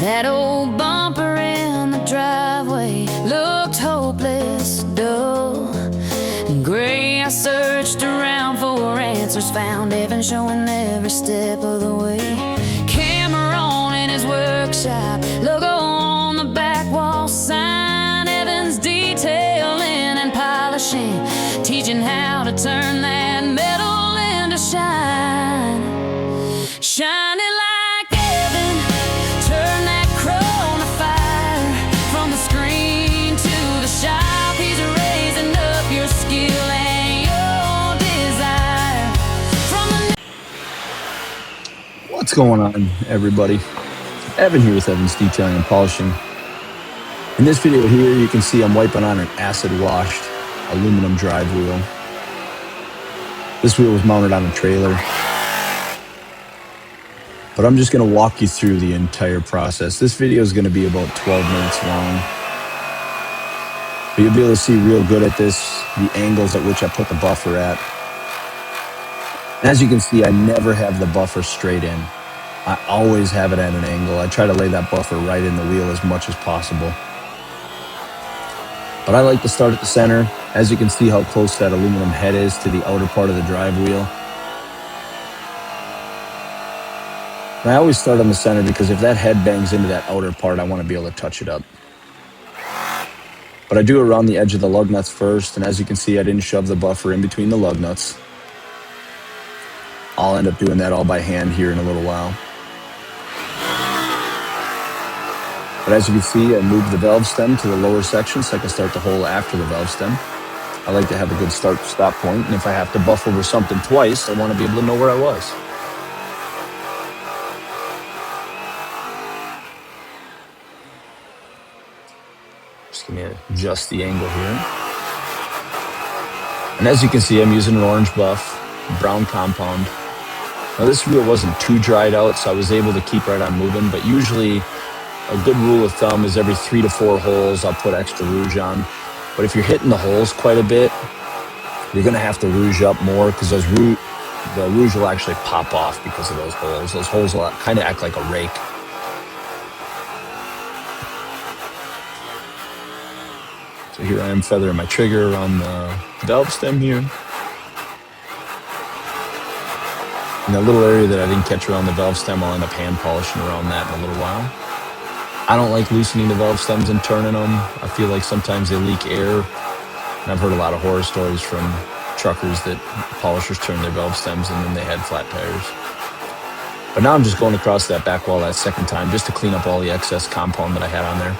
That old bumper in the driveway looked hopeless, dull and gray. I searched around for answers, found heaven showing every step of the way. Camera on in his workshop, logo on the back wall sign. Heaven's detailing and polishing, teaching how to turn that metal into shine. Shining like heaven, turn that crown of fire. From the screen to the shop, he's raising up your skill and your desire. What's going on, everybody? Evan here with Evan's Detailing and Polishing. In this video here, you can see I'm wiping on an acid-washed aluminum drive wheel. This wheel was mounted on a trailer, but I'm just going to walk you through the entire process. This video is going to be about 12 minutes long, but you'll be able to see real good at this, the angles at which I put the buffer at. As you can see, I never have the buffer straight in. I always have it at an angle. I try to lay that buffer right in the wheel as much as possible. But I like to start at the center. As you can see how close that aluminum head is to the outer part of the drive wheel. And I always start on the center because if that head bangs into that outer part, I want to be able to touch it up. But I do around the edge of the lug nuts first, and as you can see, I didn't shove the buffer in between the lug nuts. I'll end up doing that all by hand here in a little while. But as you can see, I moved the valve stem to the lower section so I can start the hole after the valve stem. I like to have a good start-stop point, and if I have to buff over something twice, I want to be able to know where I was. Just going to adjust the angle here. And as you can see, I'm using an orange buff, brown compound. Now this wheel wasn't too dried out, so I was able to keep right on moving, but usually a good rule of thumb is every 3 to 4 holes, I'll put extra rouge on. But if you're hitting the holes quite a bit, you're going to have to rouge up more because the rouge will actually pop off because of those holes. Those holes will kind of act like a rake. So here I am feathering my trigger around the valve stem here. In that little area that I didn't catch around the valve stem, I'll end up hand polishing around that in a little while. I don't like loosening the valve stems and turning them. I feel like sometimes they leak air. And I've heard a lot of horror stories from truckers that polishers turn their valve stems and then they had flat tires. But now I'm just going across that back wall that second time just to clean up all the excess compound that I had on there.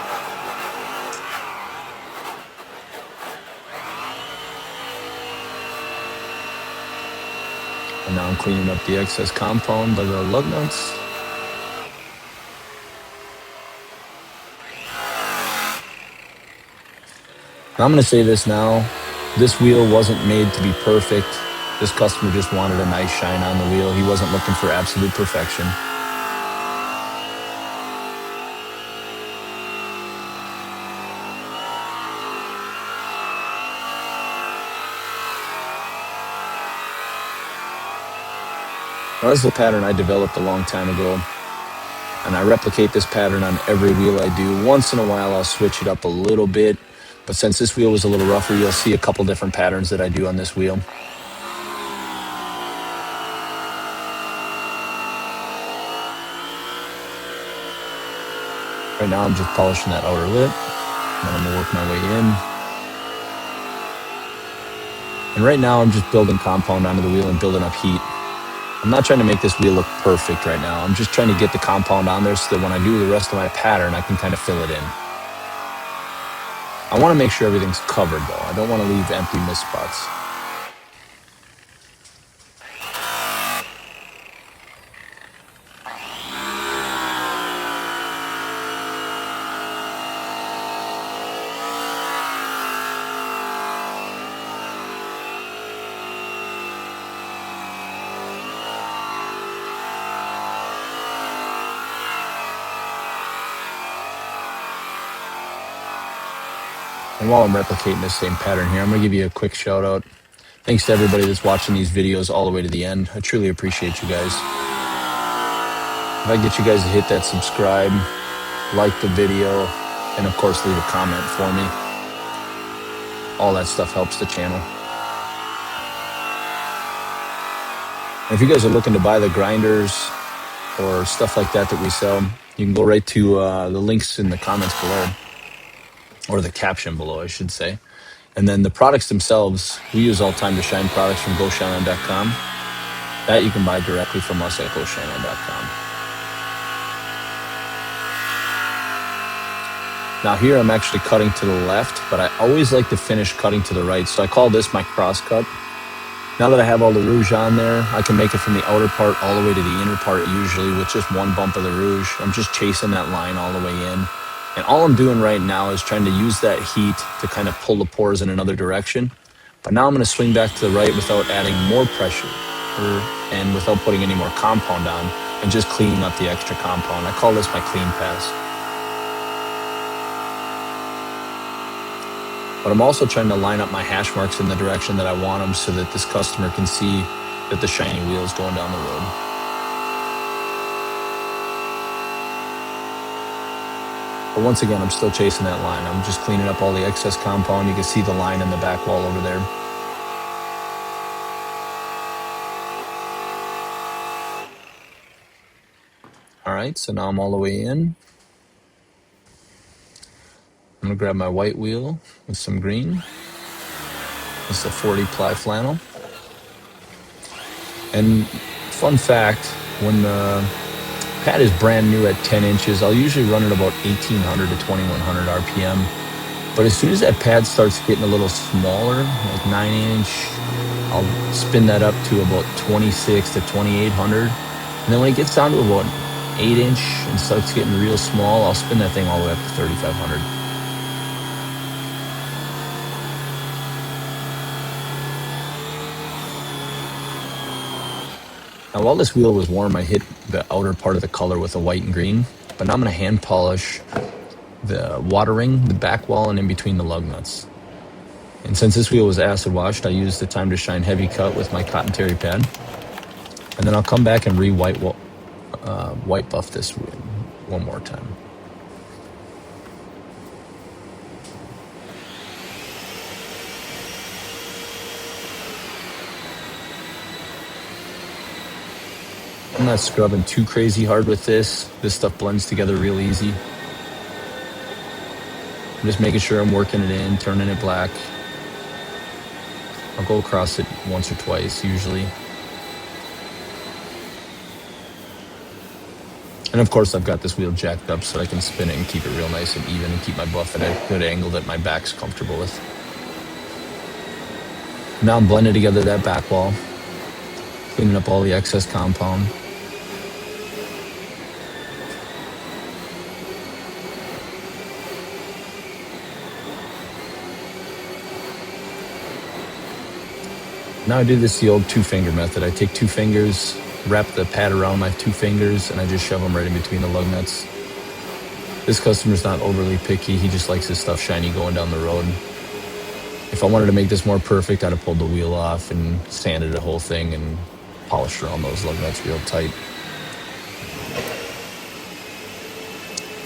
And now I'm cleaning up the excess compound by the lug nuts. I'm going to say this now, this wheel wasn't made to be perfect. This customer just wanted a nice shine on the wheel. He wasn't looking for absolute perfection. Now, this is a pattern I developed a long time ago, and I replicate this pattern on every wheel I do. Once in a while, I'll switch it up a little bit. But since this wheel was a little rougher, you'll see a couple different patterns that I do on this wheel. Right now I'm just polishing that outer lip, and then I'm going to work my way in. And right now I'm just building compound onto the wheel and building up heat. I'm not trying to make this wheel look perfect right now. I'm just trying to get the compound on there so that when I do the rest of my pattern, I can kind of fill it in. I want to make sure everything's covered though. I don't want to leave empty mist spots. And while I'm replicating this same pattern here, I'm going to give you a quick shout out. Thanks to everybody that's watching these videos all the way to the end. I truly appreciate you guys. If I get you guys to hit that subscribe, like the video, and of course leave a comment for me. All that stuff helps the channel. And if you guys are looking to buy the grinders or stuff like that we sell, you can go right to the links in the comments below, or the caption below, I should say. And then the products themselves, we use all Time to Shine products from GoShineOn.com. That you can buy directly from us at GoShineOn.com. Now here I'm actually cutting to the left, but I always like to finish cutting to the right. So I call this my cross cut. Now that I have all the rouge on there, I can make it from the outer part all the way to the inner part, usually with just one bump of the rouge. I'm just chasing that line all the way in. And all I'm doing right now is trying to use that heat to kind of pull the pores in another direction. But now I'm going to swing back to the right without adding more pressure and without putting any more compound on, and just cleaning up the extra compound. I call this my clean pass. But I'm also trying to line up my hash marks in the direction that I want them, so that this customer can see that the shiny wheel is going down the road. But once again, I'm still chasing that line. I'm just cleaning up all the excess compound. You can see the line in the back wall over there. All right, so now I'm all the way in. I'm gonna grab my white wheel with some green. It's a 40 ply flannel. And fun fact, when the pad is brand new at 10 inches, I'll usually run it about 1800 to 2100 RPM. But as soon as that pad starts getting a little smaller, like 9-inch, I'll spin that up to about 26 to 2800. And then when it gets down to about 8-inch and starts getting real small, I'll spin that thing all the way up to 3500. Now, while this wheel was warm, I hit the outer part of the color with a white and green, but now I'm going to hand polish the watering, the back wall, and in between the lug nuts. And since this wheel was acid washed, I used the Time to Shine heavy cut with my cotton terry pad. And then I'll come back and white buff this wheel one more time. I'm not scrubbing too crazy hard with this. This stuff blends together real easy. I'm just making sure I'm working it in, turning it black. I'll go across it once or twice usually. And of course I've got this wheel jacked up so I can spin it and keep it real nice and even and keep my buff at a good angle that my back's comfortable with. Now I'm blending together that back wall, cleaning up all the excess compound. Now I do this the old 2-finger method. I take 2 fingers, wrap the pad around my 2 fingers, and I just shove them right in between the lug nuts. This customer's not overly picky. He just likes his stuff shiny going down the road. If I wanted to make this more perfect, I'd have pulled the wheel off and sanded the whole thing and polished around those lug nuts real tight.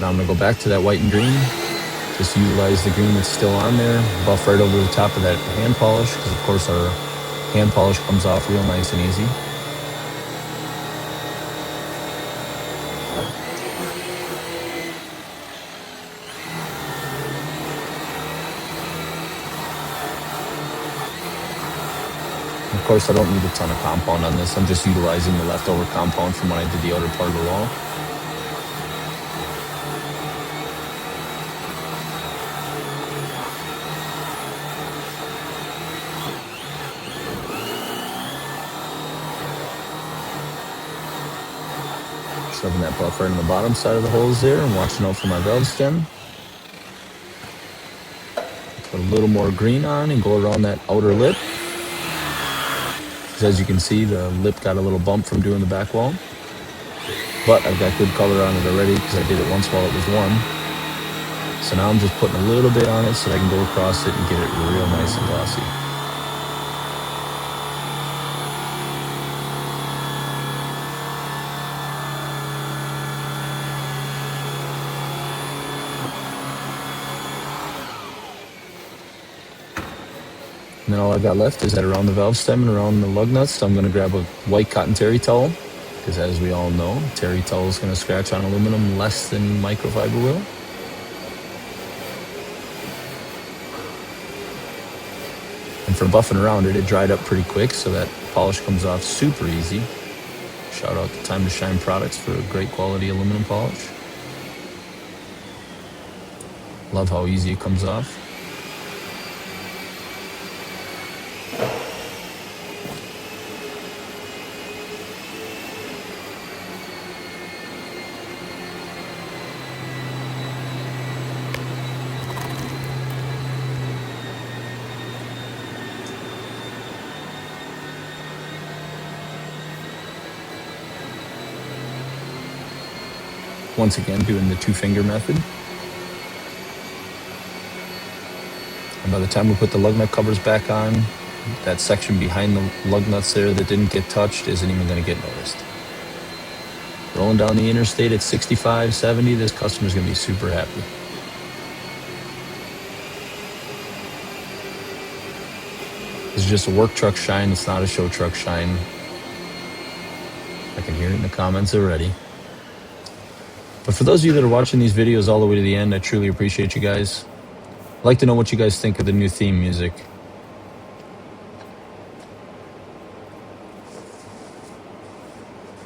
Now I'm gonna go back to that white and green. Just utilize the green that's still on there, buff right over the top of that hand polish, because of course our hand polish comes off real nice and easy. Of course, I don't need a ton of compound on this. I'm just utilizing the leftover compound from when I did the outer part of the wall. Shoving that buff right in the bottom side of the holes there and watching out for my valve stem. Put a little more green on and go around that outer lip. As you can see, the lip got a little bump from doing the back wall. But I've got good color on it already because I did it once while it was warm. So now I'm just putting a little bit on it so that I can go across it and get it real nice and glossy. then all I got left is that around the valve stem and around the lug nuts. So I'm going to grab a white cotton terry towel, because as we all know, terry towel is going to scratch on aluminum less than microfiber will. And for buffing around it, it dried up pretty quick, so that polish comes off super easy. Shout out to Time to Shine Products for a great quality aluminum polish. Love how easy it comes off. Once again, doing the 2-finger method. And by the time we put the lug nut covers back on, that section behind the lug nuts there that didn't get touched isn't even going to get noticed. Rolling down the interstate at 65, 70, this customer's going to be super happy. This is just a work truck shine. It's not a show truck shine. I can hear it in the comments already. But for those of you that are watching these videos all the way to the end, I truly appreciate you guys. I'd like to know what you guys think of the new theme music.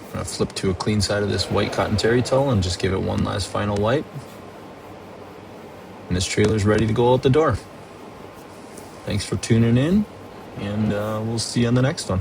I'm going to flip to a clean side of this white cotton terry towel and just give it one last final wipe. And this trailer's ready to go out the door. Thanks for tuning in, and we'll see you on the next one.